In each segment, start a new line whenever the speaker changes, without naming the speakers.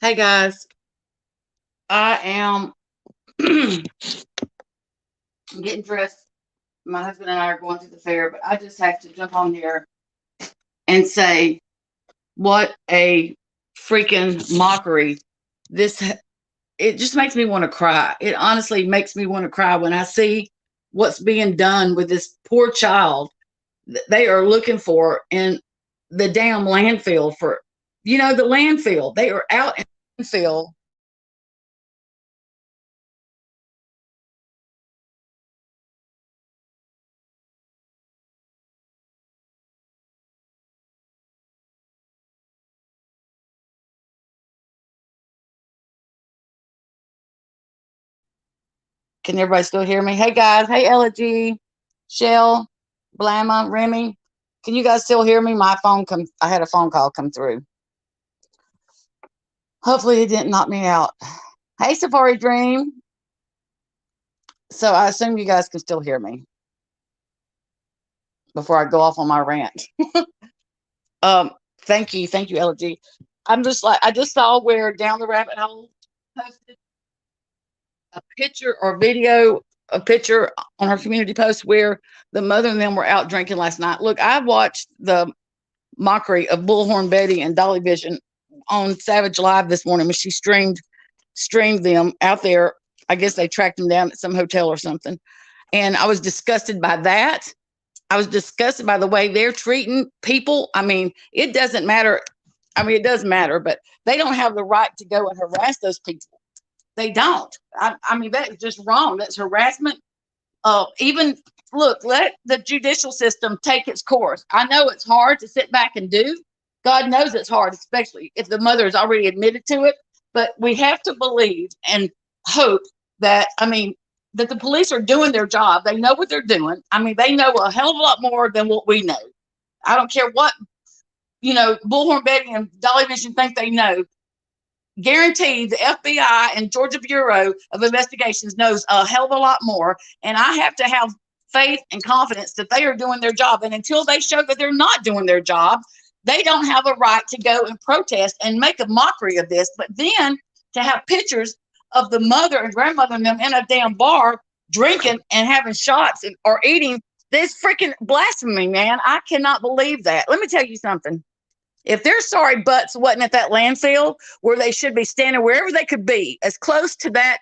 Hey guys, I am getting dressed. My husband and I are going to the fair, but I just have to jump on here and say, what a freaking mockery. This, it just makes me want to cry. It honestly makes me want to cry when I see what's being done with this poor child that they are looking for in the damn landfill for, the landfill. They are out in the landfill. Can everybody still hear me? Hey guys, hey Elegy, Shell, Blamma, Remy. Can you guys still hear me? My phone come I had a phone call come through. Hopefully it didn't knock me out. Hey Safari Dream. So I assume you guys can still hear me before I go off on my rant. Um, thank you, Elegy. I'm just like I just saw where Down the Rabbit Hole posted a picture or video, a picture on her community post where the mother and them were out drinking last night. Look, I watched the mockery of Bullhorn Betty and Dolly Vision on Savage Live this morning when she streamed them out there. I guess they tracked them down at some hotel or something. And I was disgusted by that. I was disgusted by the way they're treating people. I mean, it doesn't matter. I mean, it does matter, but they don't have the right to go and harass those people. They don't. I mean, that is just wrong. That's harassment. Even look, let the judicial system take its course. I know it's hard to sit back and do. God knows it's hard, especially if the mother has already admitted to it. But we have to believe and hope that, I mean, that the police are doing their job. They know what they're doing. I mean, they know a hell of a lot more than what we know. I don't care what, Bullhorn Betty and Dolly Vision think they know. Guaranteed the FBI and Georgia Bureau of Investigations knows a hell of a lot more. And I have to have faith and confidence that they are doing their job. And until they show that they're not doing their job, they don't have a right to go and protest and make a mockery of this. But then to have pictures of the mother and grandmother and them in a damn bar drinking and having shots or eating, this freaking blasphemy, man. I cannot believe that. Let me tell you something. If their sorry butts wasn't at that landfill where they should be standing, wherever they could be, as close to that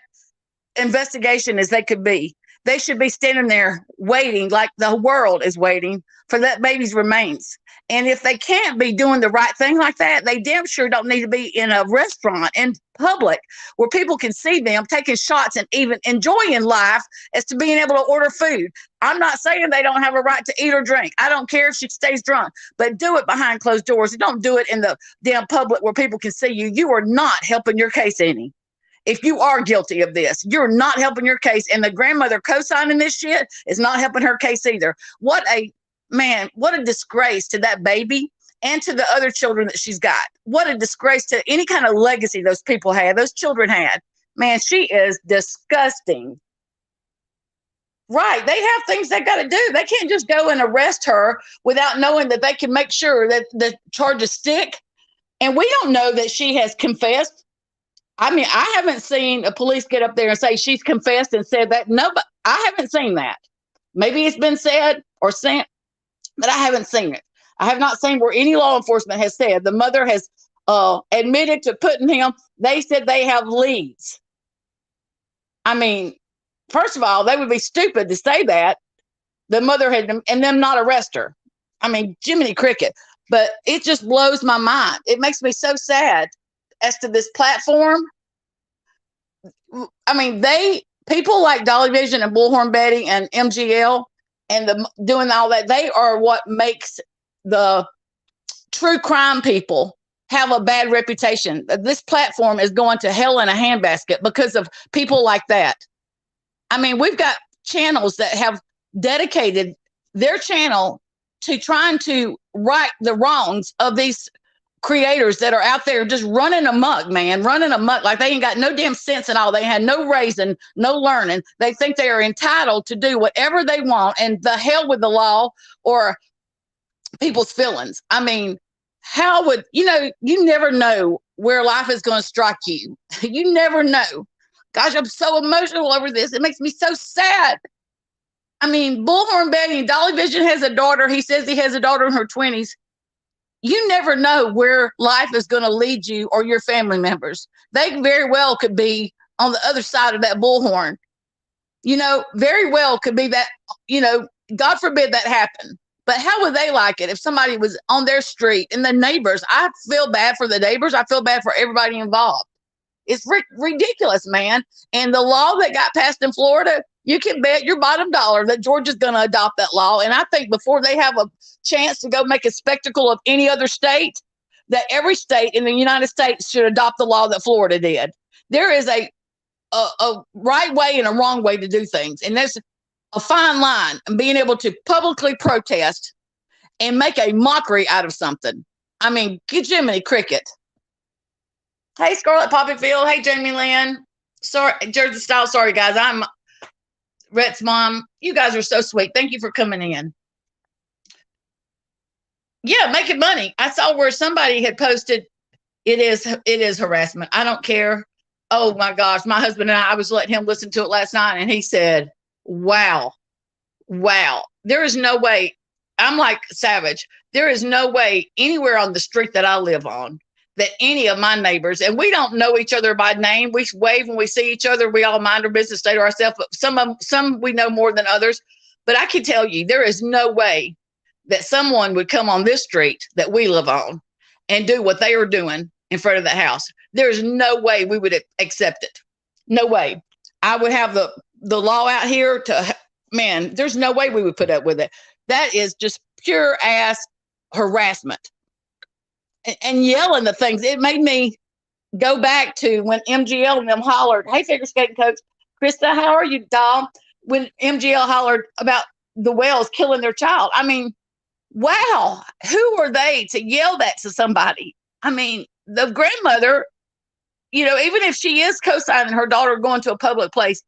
investigation as they could be, they should be standing there waiting like the world is waiting for that baby's remains. And if they can't be doing the right thing like that, they damn sure don't need to be in a restaurant in public where people can see them taking shots and even enjoying life as to being able to order food. I'm not saying they don't have a right to eat or drink. I don't care if she stays drunk, but do it behind closed doors. Don't do it in the damn public where people can see you. You are not helping your case any. If you are guilty of this, you're not helping your case. And the grandmother co-signing this shit is not helping her case either. What a disgrace to that baby and to the other children that she's got. What a disgrace to any kind of legacy those people had, those children had. Man, she is disgusting. Right. They have things they got to do. They can't just go and arrest her without knowing that they can make sure that the charges stick. And we don't know that she has confessed. I mean, I haven't seen a police get up there and say she's confessed and said that. No, but I haven't seen that. Maybe it's been said or sent, but I haven't seen it. I have not seen where any law enforcement has said the mother has admitted to putting him. They said they have leads. I mean, first of all, they would be stupid to say that the mother had and them not arrest her. I mean, Jiminy Cricket. But it just blows my mind. It makes me so sad as to this platform. I mean, people like Dolly Vision and Bullhorn Betty and MGL and doing all that, they are what makes the true crime people have a bad reputation. This platform is going to hell in a handbasket because of people like that. I mean, we've got channels that have dedicated their channel to trying to right the wrongs of these creators that are out there just running amok, man, running amok like they ain't got no damn sense at all. They had no raising, no learning. They think they are entitled to do whatever they want, and the hell with the law or people's feelings. I mean, how would you never know where life is going to strike you. You never know. Gosh, I'm so emotional over this. It makes me so sad. I mean, Bullhorn Betty, Dolly Vision has a daughter. He says he has a daughter in her 20s. You never know where life is going to lead you or your family members. They very well could be on the other side of that bullhorn. Very well could be that, God forbid that happen. But how would they like it if somebody was on their street and the neighbors? I feel bad for the neighbors. I feel bad for everybody involved. It's ridiculous, man. And the law that got passed in Florida, you can bet your bottom dollar that Georgia's going to adopt that law. And I think before they have a chance to go make a spectacle of any other state, that every state in the United States should adopt the law that Florida did. There is a right way and a wrong way to do things. And there's a fine line and being able to publicly protest and make a mockery out of something. I mean, get Jiminy Cricket. Hey, Scarlett Poppyfield. Hey, Jamie Lynn. Sorry, Jersey Style. Sorry, guys. I'm Rhett's mom. You guys are so sweet. Thank you for coming in. Yeah, making money. I saw where somebody had posted, it is harassment. I don't care. Oh my gosh. My husband and I was letting him listen to it last night and he said, wow. There is no way. I'm like Savage. There is no way anywhere on the street that I live on that any of my neighbors, and we don't know each other by name. We wave when we see each other. We all mind our business, stay to ourselves, but some we know more than others. But I can tell you, there is no way that someone would come on this street that we live on and do what they are doing in front of the house. There's no way we would accept it. No way. I would have the law out here to, man, there's no way we would put up with it. That is just pure ass harassment. And yelling the things. It made me go back to when MGL and them hollered, hey, figure skating coach, Krista, how are you, doll? When MGL hollered about the whales killing their child. I mean, wow, who are they to yell that to somebody? I mean, the grandmother, even if she is co-signing her daughter going to a public place,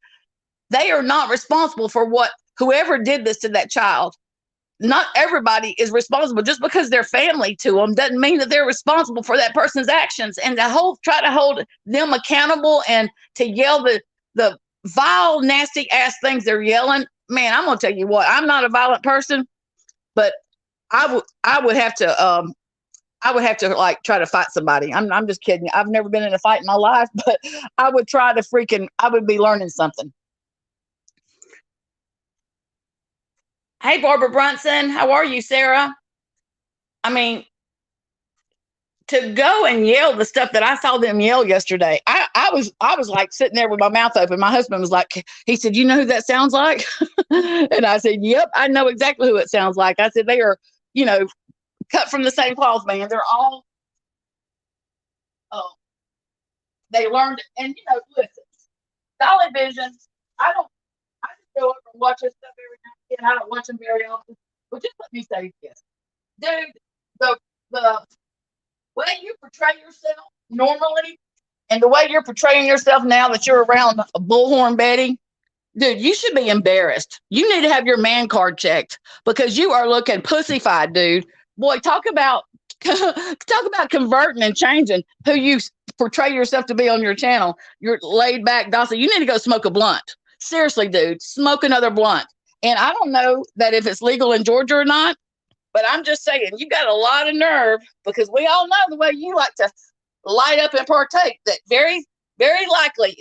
they are not responsible for what whoever did this to that child. Not everybody is responsible. Just because they're family to them doesn't mean that they're responsible for that person's actions. And to try to hold them accountable and to yell the vile, nasty ass things they're yelling. Man, I'm gonna tell you what. I'm not a violent person, but I would have to like try to fight somebody. I'm just kidding. I've never been in a fight in my life, but I would try to I would be learning something. Hey, Barbara Brunson. How are you, Sarah? I mean, to go and yell the stuff that I saw them yell yesterday, I was like sitting there with my mouth open. My husband was like, he said, you know who that sounds like? And I said, yep, I know exactly who it sounds like. I said, they are, cut from the same cloth, man. They're all, they learned, and listen, Dolly Vision, I just go up and watch this stuff every now and again. I don't watch them very often, but just let me say this, dude, the way you portray yourself normally and the way you're portraying yourself now that you're around a Bullhorn Betty, dude, you should be embarrassed. You need to have your man card checked because you are looking pussyfied, dude. Boy, talk about converting and changing who you portray yourself to be on your channel. You're laid back, docile. You need to go smoke a blunt. Seriously, dude, smoke another blunt. And I don't know that if it's legal in Georgia or not, but I'm just saying, you got a lot of nerve because we all know the way you like to light up and partake that very, very likely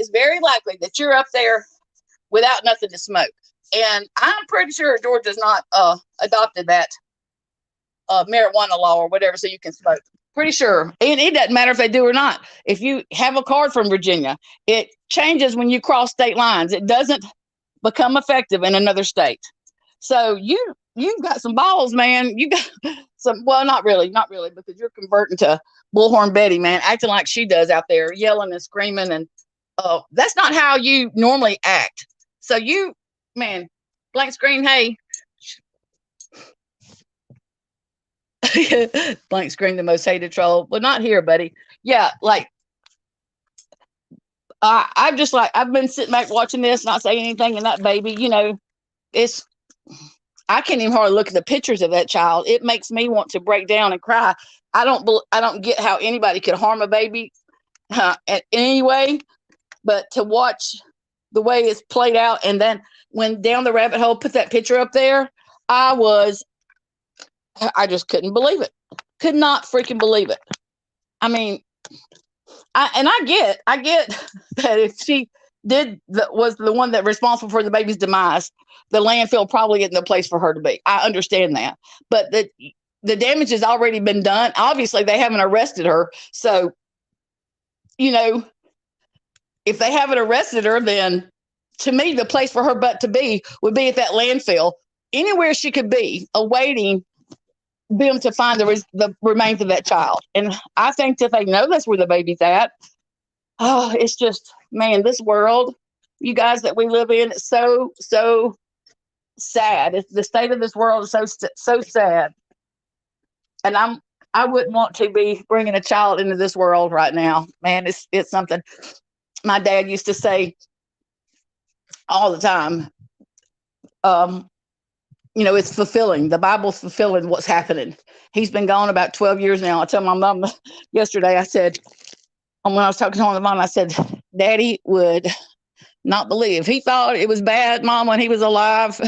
that you're up there without nothing to smoke. And I'm pretty sure Georgia's not adopted that marijuana law or whatever so you can smoke. Pretty sure. And it doesn't matter if they do or not. If you have a card from Virginia, it changes when you cross state lines. It doesn't become effective in another state. So you've got some balls, man. You got some, well, not really, because you're converting to Bullhorn Betty, man, acting like she does out there, yelling and screaming. And that's not how you normally act. So you, man, blank screen, hey. Blank screen, the most hated troll. Well, not here, buddy. Yeah, like I'm just like, I've been sitting back watching this, not saying anything, and that baby, it's, I can't even hardly look at the pictures of that child. It makes me want to break down and cry. I don't get how anybody could harm a baby anyway. But to watch the way it's played out, and then when Down the Rabbit Hole put that picture up there, I was, I just couldn't believe it. Could not freaking believe it. I mean, I get that if she was the one that responsible for the baby's demise, the landfill probably isn't the place for her to be. I understand that, but the damage has already been done. Obviously, they haven't arrested her, so you know, if they haven't arrested her, then to me, the place for her butt to be would be at that landfill, anywhere she could be, awaiting them to find the remains of that child. And I think that they know that's where the baby's at. Oh, it's just, man, this world, you guys, that we live in, is so sad. The state of this world is so sad. And I wouldn't want to be bringing a child into this world right now, man. It's something my dad used to say all the time. It's fulfilling. The Bible's fulfilling what's happening. He's been gone about 12 years now. I told my mom yesterday, I said, when I was talking to him on the phone, I said, Daddy would not believe. He thought it was bad, Mom, when he was alive.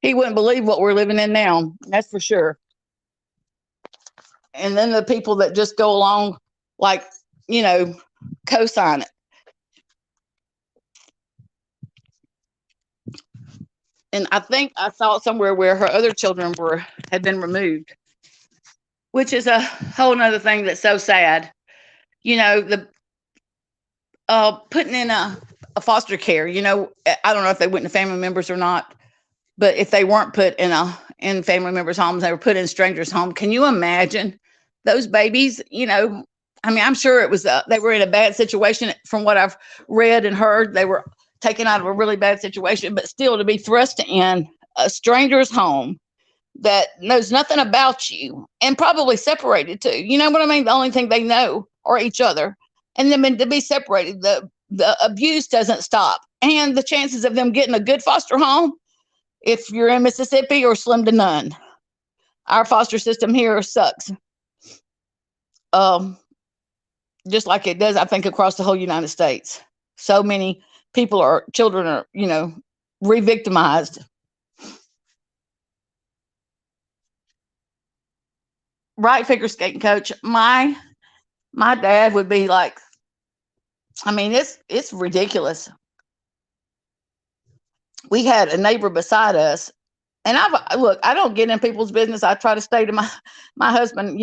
He wouldn't believe what we're living in now. That's for sure. And then the people that just go along, like, co-sign it. And I think I saw it somewhere where her other children had been removed, which is a whole nother thing that's so sad. The putting in a foster care. I don't know if they went to family members or not, but if they weren't put in family members' homes, they were put in strangers' home. Can you imagine those babies? I'm sure it was they were in a bad situation. From what I've read and heard, they were taken out of a really bad situation, but still to be thrust in a stranger's home that knows nothing about you and probably separated too. You know what I mean? The only thing they know are each other, and then to be separated, the abuse doesn't stop, and the chances of them getting a good foster home, if you're in Mississippi, are slim to none. Our foster system here sucks. Just like it does, I think, across the whole United States. So many children are, re-victimized. Right, figure skating coach. My dad would be like, it's ridiculous. We had a neighbor beside us, and I don't get in people's business. I try to stay to my husband.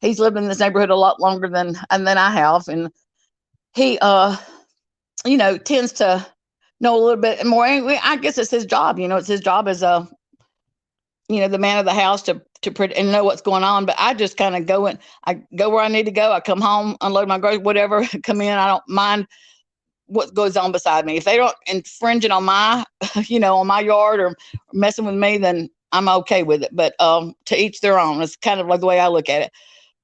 He's lived in this neighborhood a lot longer than I have, and he tends to know a little bit more. I guess it's his job. It's his job as the man of the house to and know what's going on. But I just kind of I go where I need to go. I come home, unload my groceries, whatever, come in. I don't mind what goes on beside me. If they don't infringing on my, on my yard or messing with me, then I'm okay with it. But to each their own. It's kind of like the way I look at it.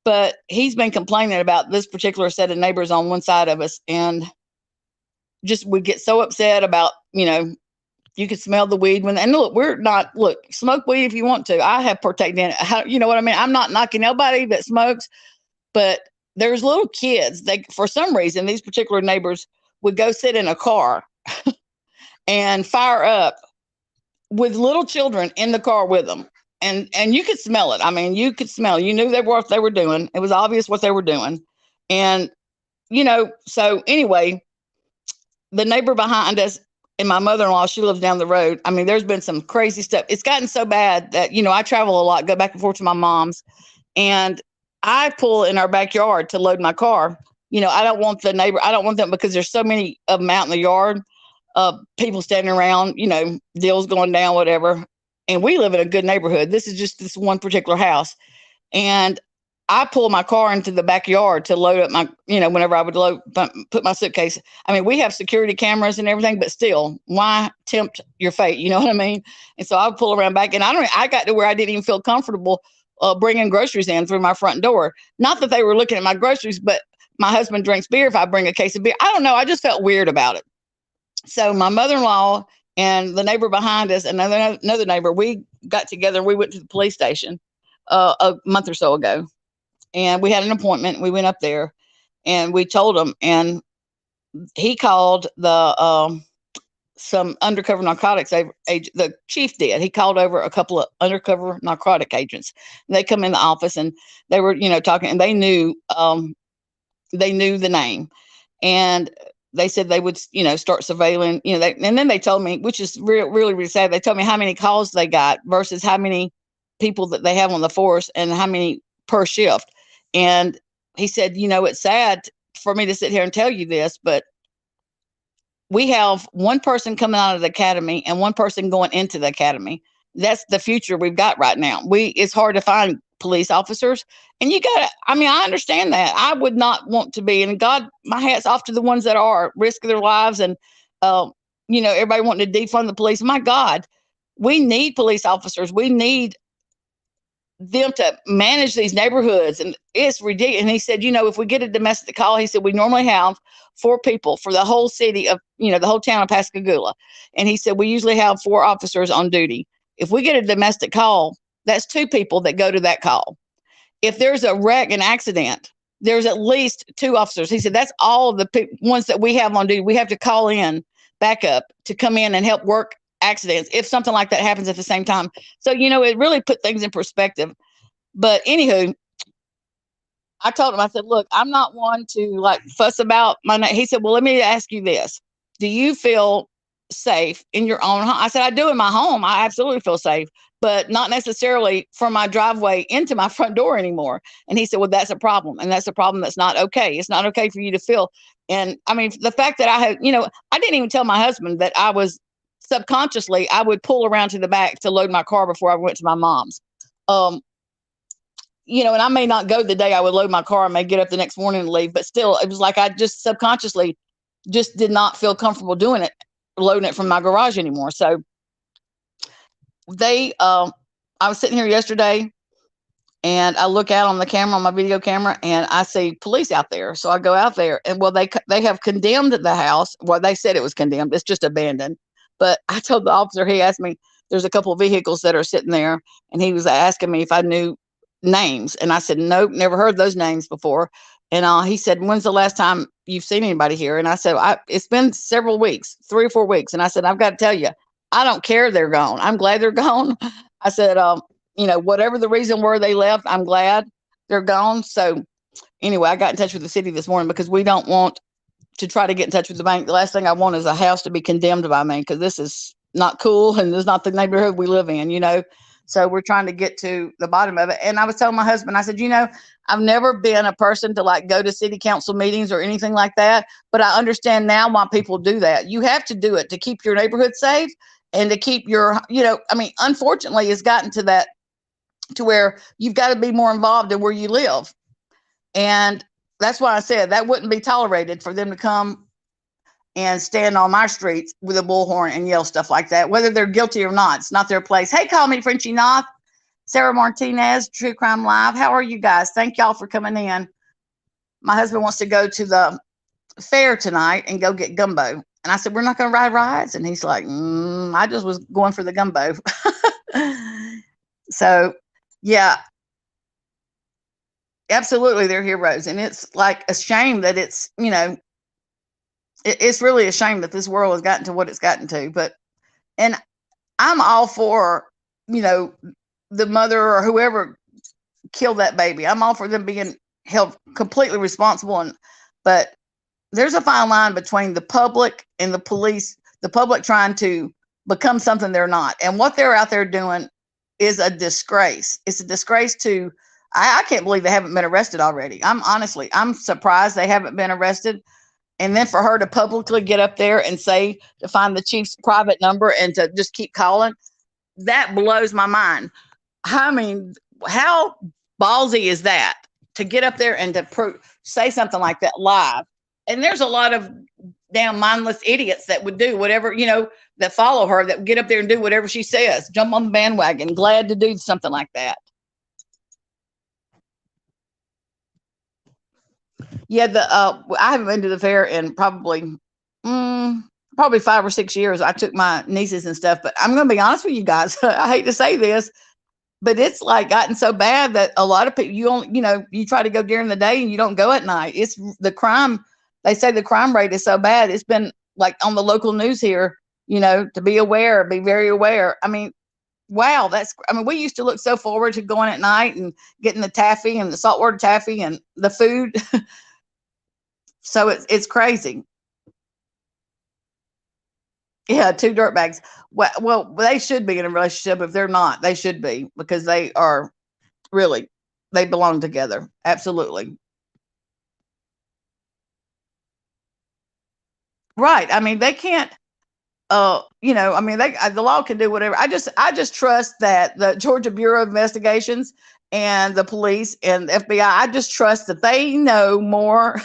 But he's been complaining about this particular set of neighbors on one side of us, and just we get so upset about, you can smell the weed and look, smoke weed if you want to. I have partaken in it. You know what I mean? I'm not knocking nobody that smokes, but there's little kids. For some reason, these particular neighbors would go sit in a car and fire up with little children in the car with them. And you could smell it. You could smell it. You knew what they were doing. It was obvious what they were doing. And, so anyway, the neighbor behind us, and my mother-in-law, she lives down the road. There's been some crazy stuff. It's gotten so bad that, I travel a lot, go back and forth to my mom's, and I pull in our backyard to load my car. I don't want them because there's so many of them out in the yard, people standing around, deals going down, whatever. And we live in a good neighborhood. This is just this one particular house. And I pull my car into the backyard to load up my, whenever I would put my suitcase. We have security cameras and everything, but still, why tempt your fate? You know what I mean? And so I would pull around back, and I got to where I didn't even feel comfortable bringing groceries in through my front door. Not that they were looking at my groceries, but my husband drinks beer. If I bring a case of beer, I don't know. I just felt weird about it. So my mother-in-law and the neighbor behind us, and another neighbor, we got together and we went to the police station a month or so ago. And we had an appointment. We went up there, And we told him, and he called the some undercover narcotics agent. The chief did. He called over a couple of undercover narcotic agents. And they come in the office, and they were, talking, and they knew the name, and they said they would, start surveilling, and then they told me, which is really, really sad. They told me how many calls they got versus how many people that they have on the force and how many per shift. And he said, it's sad for me to sit here and tell you this, but we have one person coming out of the academy and one person going into the academy. That's the future we've got right now. It's hard to find police officers, and I understand that. I would not want to be, and God, my hat's off to the ones that are risking their lives, and everybody wanting to defund the police. My God, we need police officers. We need them to manage these neighborhoods, and it's ridiculous. And he said, if we get a domestic call, he said, we normally have 4 people for the whole city of, the whole town of Pascagoula. And he said, we usually have 4 officers on duty. If we get a domestic call, that's 2 people that go to that call. If there's a wreck, an accident, there's at least 2 officers. He said, that's all of the ones that we have on duty. We have to call in backup to come in and help work accidents if something like that happens at the same time. So, it really put things in perspective. But anywho, I told him, I said, look, I'm not one to fuss about my name. He said, well, let me ask you this. Do you feel safe in your own home? I said, I do in my home. I absolutely feel safe, but not necessarily from my driveway into my front door anymore. And he said, well, that's a problem. And that's a problem that's not okay. It's not okay for you to feel. And I mean, the fact that I didn't even tell my husband that I was subconsciously, I would pull around to the back to load my car before I went to my mom's. And I may not go the day I would load my car. I may get up the next morning and leave, but still, it was like I just subconsciously just did not feel comfortable doing it, loading it from my garage anymore. So I was sitting here yesterday, and I look out on the camera, on my video camera, and I see police out there. So I go out there, and they have condemned the house. Well, they said it was condemned. It's just abandoned. But I told the officer, he asked me, there's a couple of vehicles that are sitting there, and he was asking me if I knew names. And I said, nope, never heard those names before. And he said, when's the last time you've seen anybody here? And I said, it's been several weeks, 3 or 4 weeks. And I said, I've got to tell you, I don't care they're gone. I'm glad they're gone. I said, whatever the reason were they left, I'm glad they're gone. So anyway, I got in touch with the city this morning because we don't want to try to get in touch with the bank. The last thing I want is a house to be condemned by me, because this is not cool, and this is not the neighborhood we live in. So we're trying to get to the bottom of it. And I was telling my husband, I said, I've never been a person to go to city council meetings or anything like that, but I understand now why people do that. You have to do it to keep your neighborhood safe and to keep your, unfortunately, it's gotten to that, to where you've got to be more involved in where you live. And that's why I said that wouldn't be tolerated for them to come and stand on my streets with a bullhorn and yell stuff like that, whether they're guilty or not. It's not their place. Hey, call me Frenchie Knopf, Sarah Martinez, True Crime Live. How are you guys? Thank y'all for coming in. My husband wants to go to the fair tonight and go get gumbo. And I said, we're not going to ride rides. And he's like, I just was going for the gumbo. So, yeah, absolutely, they're heroes. And it's like a shame that it's, it's really a shame that this world has gotten to what it's gotten to. And I'm all for, the mother or whoever killed that baby. I'm all for them being held completely responsible. But there's a fine line between the public and the police, the public trying to become something they're not. And what they're out there doing is a disgrace. It's a disgrace to, I can't believe they haven't been arrested already. I'm surprised they haven't been arrested. And then for her to publicly get up there and say, to find the chief's private number and to just keep calling, that blows my mind. I mean, how ballsy is that, to get up there and to say something like that live? And there's a lot of damn mindless idiots that would do whatever, that follow her, that get up there and do whatever she says, jump on the bandwagon, glad to do something like that. Yeah, I haven't been to the fair in probably 5 or 6 years. I took my nieces and stuff, but I'm going to be honest with you guys. I hate to say this, but it's like gotten so bad that a lot of people, you only, you try to go during the day and you don't go at night. It's the crime. They say the crime rate is so bad. It's been like on the local news here, to be aware, be very aware. I mean, wow, we used to look so forward to going at night and getting the taffy and the saltwater taffy and the food. So it's crazy. Yeah, two dirt bags. Well, they should be in a relationship. If they're not, they should be, because they are really, they belong together. Absolutely. Right. I mean, they can't, I mean, the law can do whatever. I just trust that the Georgia Bureau of Investigations and the police and the FBI, I just trust that they know more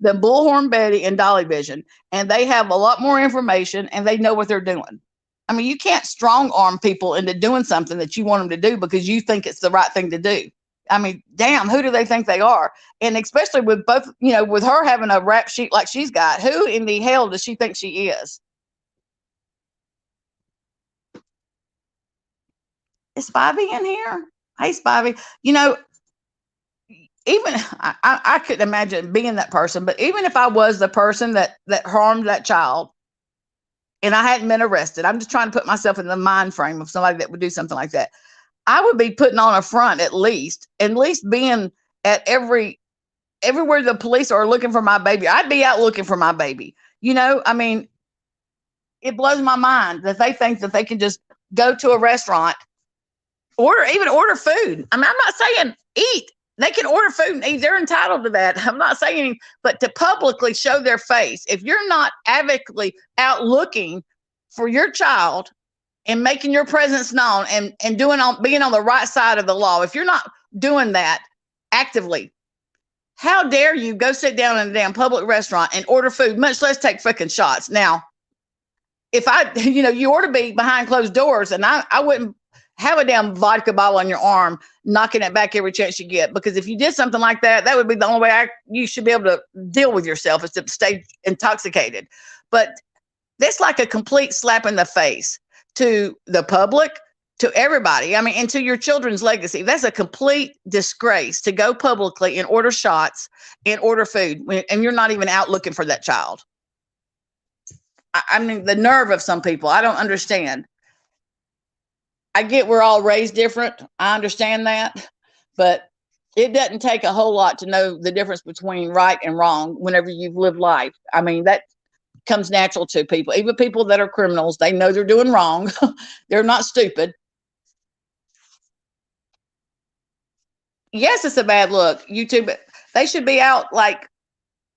than Bullhorn Betty and Dolly Vision, and they have a lot more information and they know what they're doing. I mean, you can't strong arm people into doing something that you want them to do because you think it's the right thing to do. I mean, damn, who do they think they are? And especially with both, with her having a rap sheet like she's got, who in the hell does she think she is? Is Spivey in here? Hey, Spivey. Even I couldn't imagine being that person, but even if I was the person that harmed that child and I hadn't been arrested, I'm just trying to put myself in the mind frame of somebody that would do something like that. I would be putting on a front at least being at everywhere the police are looking for my baby. I'd be out looking for my baby. I mean, it blows my mind that they think that they can just go to a restaurant, order food. I mean, I'm not saying eat. They can order food and eat. They're entitled to that. I'm not saying, but to publicly show their face, if you're not advocating out looking for your child and making your presence known and being on the right side of the law, if you're not doing that actively, how dare you go sit down in a damn public restaurant and order food, much less take fucking shots? Now, if you ought to be behind closed doors, and I wouldn't have a damn vodka bottle on your arm, knocking it back every chance you get. Because if you did something like that, that would be the only way you should be able to deal with yourself, is to stay intoxicated. But that's like a complete slap in the face to the public, to everybody. I mean, and to your children's legacy. That's a complete disgrace to go publicly and order shots and order food, and you're not even out looking for that child. I mean, the nerve of some people, I don't understand. I get we're all raised different. I understand that, but it doesn't take a whole lot to know the difference between right and wrong whenever you've lived life. I mean, that comes natural to people, even people that are criminals. They know they're doing wrong. They're not stupid. Yes, it's a bad look. YouTube, they should be out like,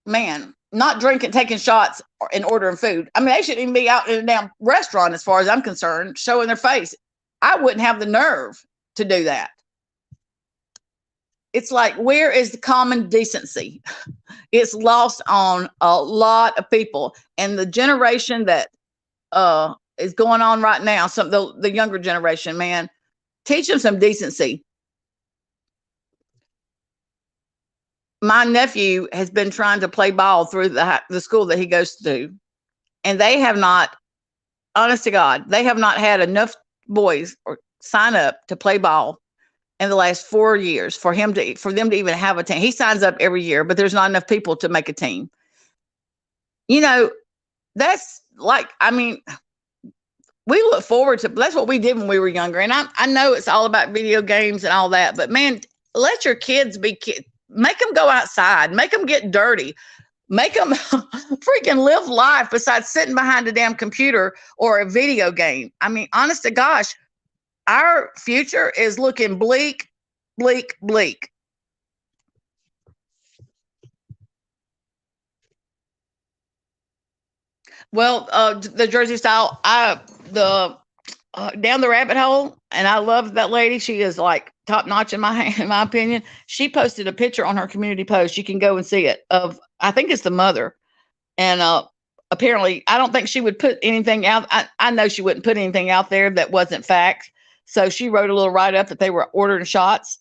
man, not drinking, taking shots, and ordering food. I mean, they shouldn't even be out in a damn restaurant, as far as I'm concerned, showing their face. I wouldn't have the nerve to do that. It's like, where is the common decency? It's lost on a lot of people. And the generation that is going on right now, the younger generation, man, teach them some decency. My nephew has been trying to play ball through the school that he goes to, and they have not, honest to God, they have not had enough boys or sign up to play ball in the last 4 years for them to even have a team. He signs up every year, but there's not enough people to make a team. That's like, I mean, we look forward to, that's what we did when we were younger. And I know it's all about video games and all that, but man, let your kids be kids. Make them go outside, make them get dirty, make them freaking live life besides sitting behind a damn computer or a video game. I mean, honest to gosh, our future is looking bleak, bleak, bleak. Well, the Jersey style, down the rabbit hole, and I love that lady. She is like top notch in my opinion. She posted a picture on her community post. You can go and see it, of, I think it's the mother, and apparently I don't think she would put anything out. I know she wouldn't put anything out there that wasn't fact. So she wrote a little write up that they were ordering shots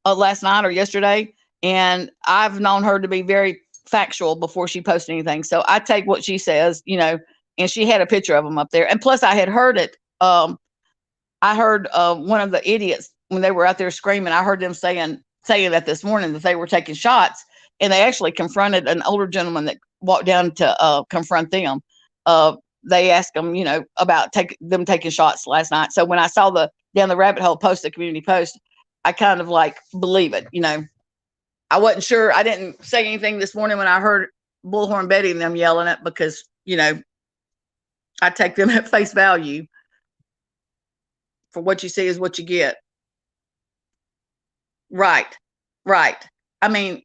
last night or yesterday, and I've known her to be very factual before she posted anything. So I take what she says, and she had a picture of them up there. And plus I had heard it I heard one of the idiots when they were out there screaming. I heard them saying that this morning that they were taking shots, and they actually confronted an older gentleman that walked down to confront them. Uh, they asked them, about them taking shots last night. So when I saw the down the rabbit hole post, the community post, I kind of like believe it. I wasn't sure. I didn't say anything this morning when I heard Bullhorn Betty and them yelling it because I take them at face value. For what you see is what you get. Right. Right. I mean,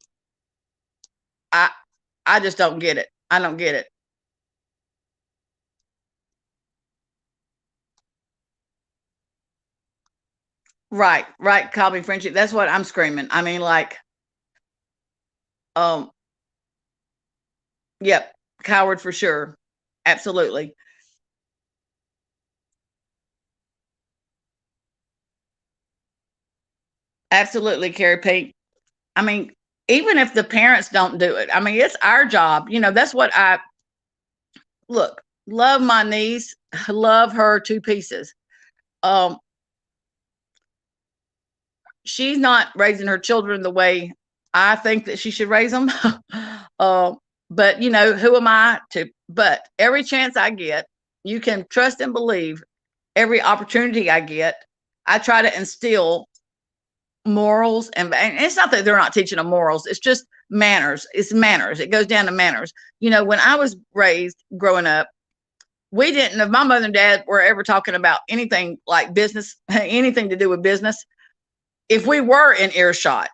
I I just don't get it. I don't get it. Right. Right. Call me friendship. That's what I'm screaming. I mean, like, um, yep, coward for sure. Absolutely. Absolutely, Carrie Pete. I mean, even if the parents don't do it, I mean, it's our job. That's what I look, love my niece, love her two pieces. Um, she's not raising her children the way I think that she should raise them. uh, but who am I to? But every chance I get, you can trust and believe. Every opportunity I get, I try to instill morals, and it's not that they're not teaching them morals. It's just manners. It's manners. It goes down to manners. When I was raised growing up, we didn't. If my mother and dad were ever talking about anything like business, anything to do with business, if we were in earshot,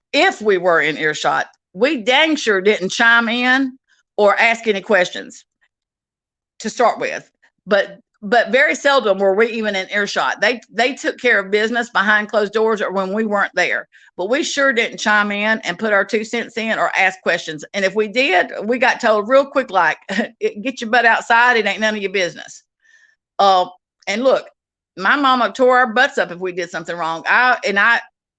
we dang sure didn't chime in or ask any questions to start with. But very seldom were we even in earshot. They took care of business behind closed doors or when we weren't there. But we sure didn't chime in and put our 2 cents in or ask questions. And if we did, we got told real quick, like, get your butt outside. It ain't none of your business. Uh, and look, my mama tore our butts up if we did something wrong.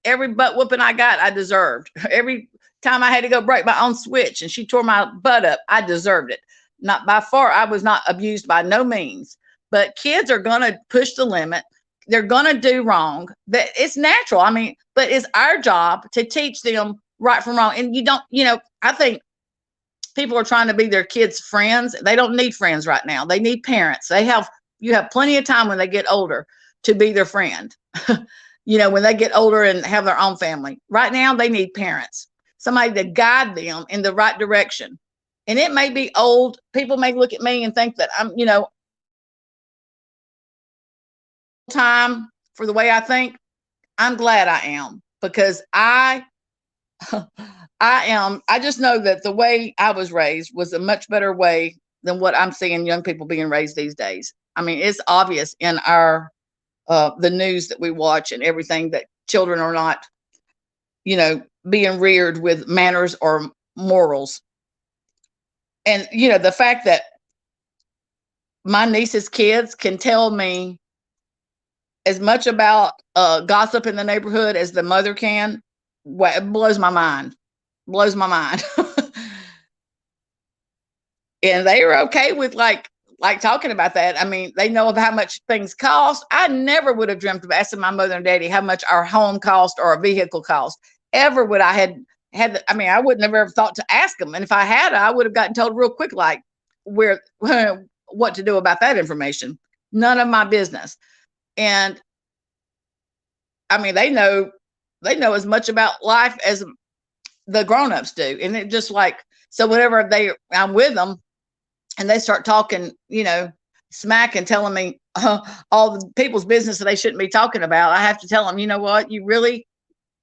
Every butt whooping I got, I deserved. Every time I had to go break my own switch and she tore my butt up, I deserved it. Not by far, I was not abused by no means. But kids are gonna push the limit. They're gonna do wrong. That it's natural. I mean, but it's our job to teach them right from wrong. And you don't, I think people are trying to be their kids' friends. They don't need friends right now. They need parents. You have plenty of time when they get older to be their friend. When they get older and have their own family. Right now, they need parents, somebody to guide them in the right direction. And it may be old. People may look at me and think that I'm, time for the way I think. I'm glad I am because I just know that the way I was raised was a much better way than what I'm seeing young people being raised these days. I mean, it's obvious in the news that we watch and everything that children are not, being reared with manners or morals. And, the fact that my niece's kids can tell me as much about gossip in the neighborhood as the mother can, it blows my mind. Blows my mind. And they are okay with like talking about that. I mean, they know of how much things cost. I never would have dreamt of asking my mother and daddy how much our home cost or a vehicle cost. Ever would I had I mean, I would never have thought to ask them. And if I had, I would have gotten told real quick, like where what to do about that information. None of my business. And I mean, they know as much about life as the grown-ups do. And it just like, so whenever I'm with them and they start talking, smack and telling me all the people's business that they shouldn't be talking about, I have to tell them, you know what,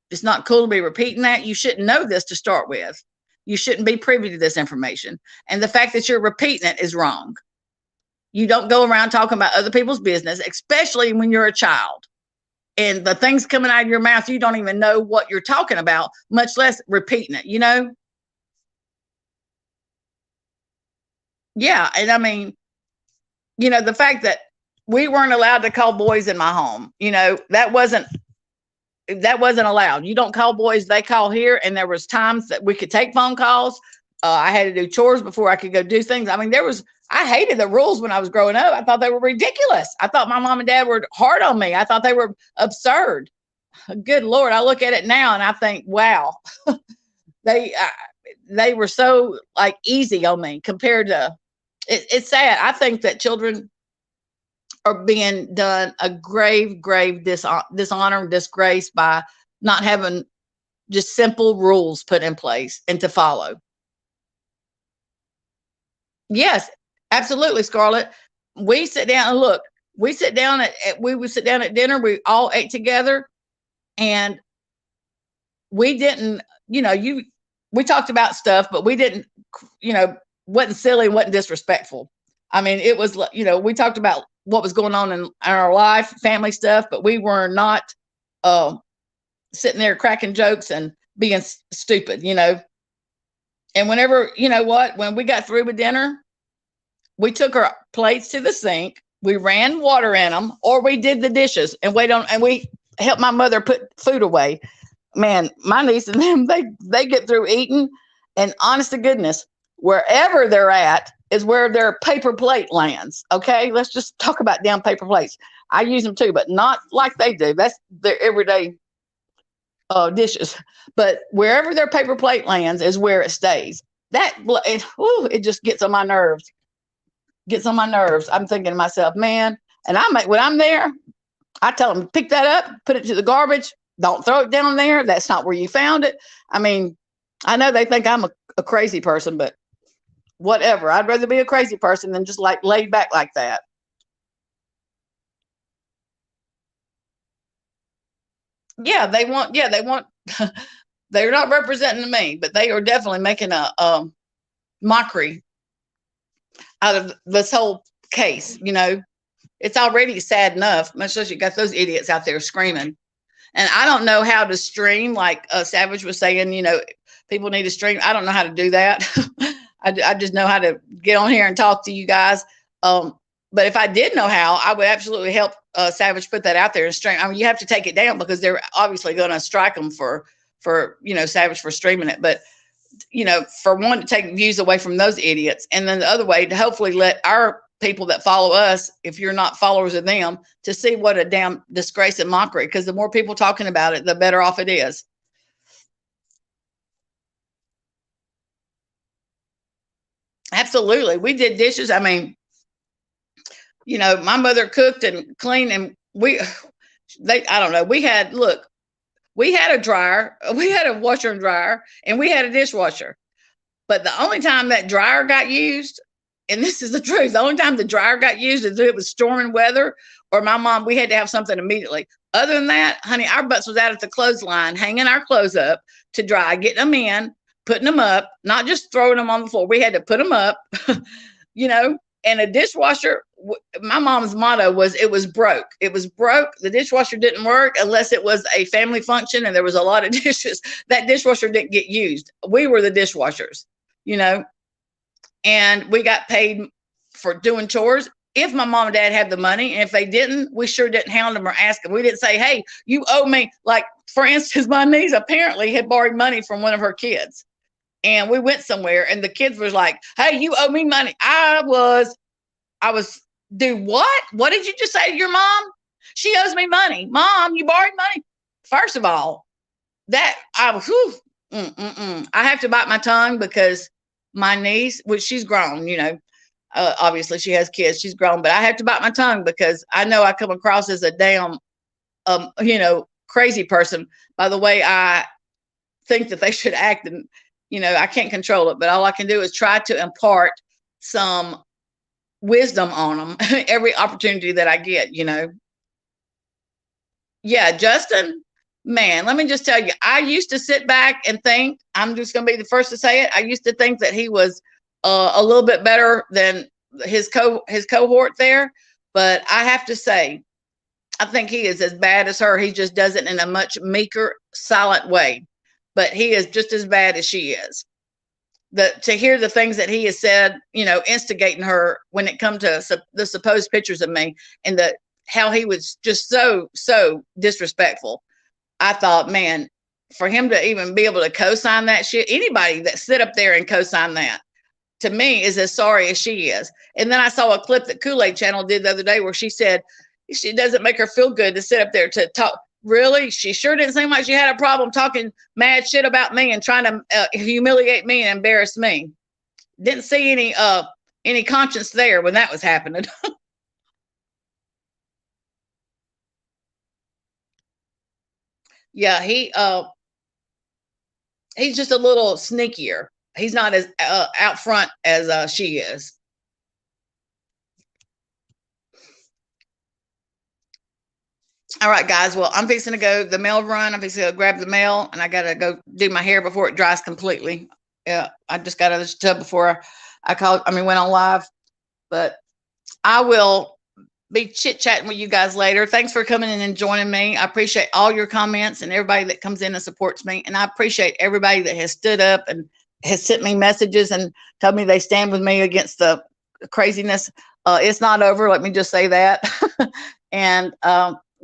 it's not cool to be repeating that. You shouldn't know this to start with. You shouldn't be privy to this information. And the fact that you're repeating it is wrong. You don't go around talking about other people's business, especially when you're a child. And the things coming out of your mouth, you don't even know what you're talking about, much less repeating it, Yeah. And I mean, the fact that we weren't allowed to call boys in my home, that wasn't allowed. You don't call boys, they call here. And there was times that we could take phone calls. I had to do chores before I could go do things. I mean, there was I hated the rules when I was growing up. I thought they were ridiculous. I thought my mom and dad were hard on me. I thought they were absurd. Good Lord, I look at it now and I think, wow, they they were so like easy on me compared to. It's sad. I think that children are being done a grave dishonor and disgrace by not having just simple rules put in place and to follow. Yes, absolutely, Scarlett. We sit down and look. We sit down we would sit down at dinner. We all ate together, and we didn't. We talked about stuff, but we didn't. You know, wasn't silly, wasn't disrespectful. I mean, it was. We talked about what was going on in our life, family stuff, but we were not uh, sitting there cracking jokes and being stupid. And whenever when we got through with dinner, we took our plates to the sink, we ran water in them, or we did the dishes and we helped my mother put food away. Man, my niece and them, they get through eating, and honest to goodness, wherever they're at is where their paper plate lands. Okay, let's just talk about damn paper plates. I use them too, but not like they do. That's their everyday dishes. But wherever their paper plate lands is where it stays. It just gets on my nerves. Gets on my nerves. I'm thinking to myself, man, and when I'm there, I tell them, pick that up, put it to the garbage. Don't throw it down there. That's not where you found it. I mean, I know they think I'm a crazy person, but whatever. I'd rather be a crazy person than just like laid back like that. They want. They're not representing me, but they are definitely making a mockery out of this whole case. It's already sad enough, much less you got those idiots out there screaming. And I don't know how to stream, like Savage was saying, people need to stream. I don't know how to do that. I just know how to get on here and talk to you guys. But if I did know how, I would absolutely help Savage put that out there and stream. I mean, you have to take it down because they're obviously going to strike them for Savage for streaming it. But for one, to take views away from those idiots, and then the other way to hopefully let our people that follow us, if you're not followers of them, to see what a damn disgrace and mockery. Because the more people talking about it, the better off it is. Absolutely, we did dishes. I mean, my mother cooked and cleaned, and I don't know. We had a dryer, we had a washer and dryer, and we had a dishwasher. But the only time that dryer got used, and this is the truth, the only time the dryer got used is if it was storming weather or my mom, we had to have something immediately. Other than that, honey, our butts was out at the clothesline, hanging our clothes up to dry, getting them in, putting them up, not just throwing them on the floor. We had to put them up, you know, and a dishwasher, my mom's motto was it was broke. It was broke. The dishwasher didn't work unless it was a family function and there was a lot of dishes. That dishwasher didn't get used. We were the dishwashers, you know, and we got paid for doing chores if my mom and dad had the money. And if they didn't, we sure didn't hound them or ask them. We didn't say, hey, you owe me. Like, for instance, my niece apparently had borrowed money from one of her kids. And we went somewhere and the kids was like, hey, you owe me money. I was, do what? What did you just say to your mom? She owes me money. Mom, you borrowed money. First of all, I have to bite my tongue because my niece, which she's grown, you know, obviously she has kids, she's grown, but I have to bite my tongue because I know I come across as a damn, you know, crazy person by the way I think that they should act. And, you know, I can't control it, but all I can do is try to impart some wisdom on them every opportunity that I get, you know. Yeah, Justin, man, let me just tell you, I used to sit back and think, I'm just going to be the first to say it. I used to think that he was a little bit better than his cohort there, but I have to say, I think he is as bad as her. He just does it in a much meeker, silent way, but he is just as bad as she is. To hear the things that he has said, you know, instigating her when it come to the supposed pictures of me and how he was just so disrespectful. I thought, man, for him to even be able to co-sign that shit, anybody that sit up there and co-sign that, to me is as sorry as she is. And then I saw a clip that Kool-Aid Channel did the other day where she said she doesn't make her feel good to sit up there to talk. Really? She sure didn't seem like she had a problem talking mad shit about me and trying to humiliate me and embarrass me. Didn't see any conscience there when that was happening. Yeah, he's just a little sneakier. He's not as out front as she is. All right, guys. Well, I'm fixing to go the mail run. I'm fixing to go grab the mail, and I gotta go do my hair before it dries completely. Yeah, I just got out of the tub before went on live. But I will be chit chatting with you guys later. Thanks for coming in and joining me. I appreciate all your comments and everybody that comes in and supports me. And I appreciate everybody that has stood up and has sent me messages and told me they stand with me against the craziness. It's not over. Let me just say that. And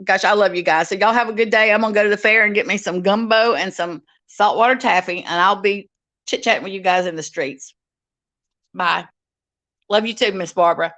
gosh, I love you guys. So y'all have a good day. I'm gonna go to the fair and get me some gumbo and some saltwater taffy, and I'll be chit chatting with you guys in the streets. Bye. Love you too, Miss Barbara.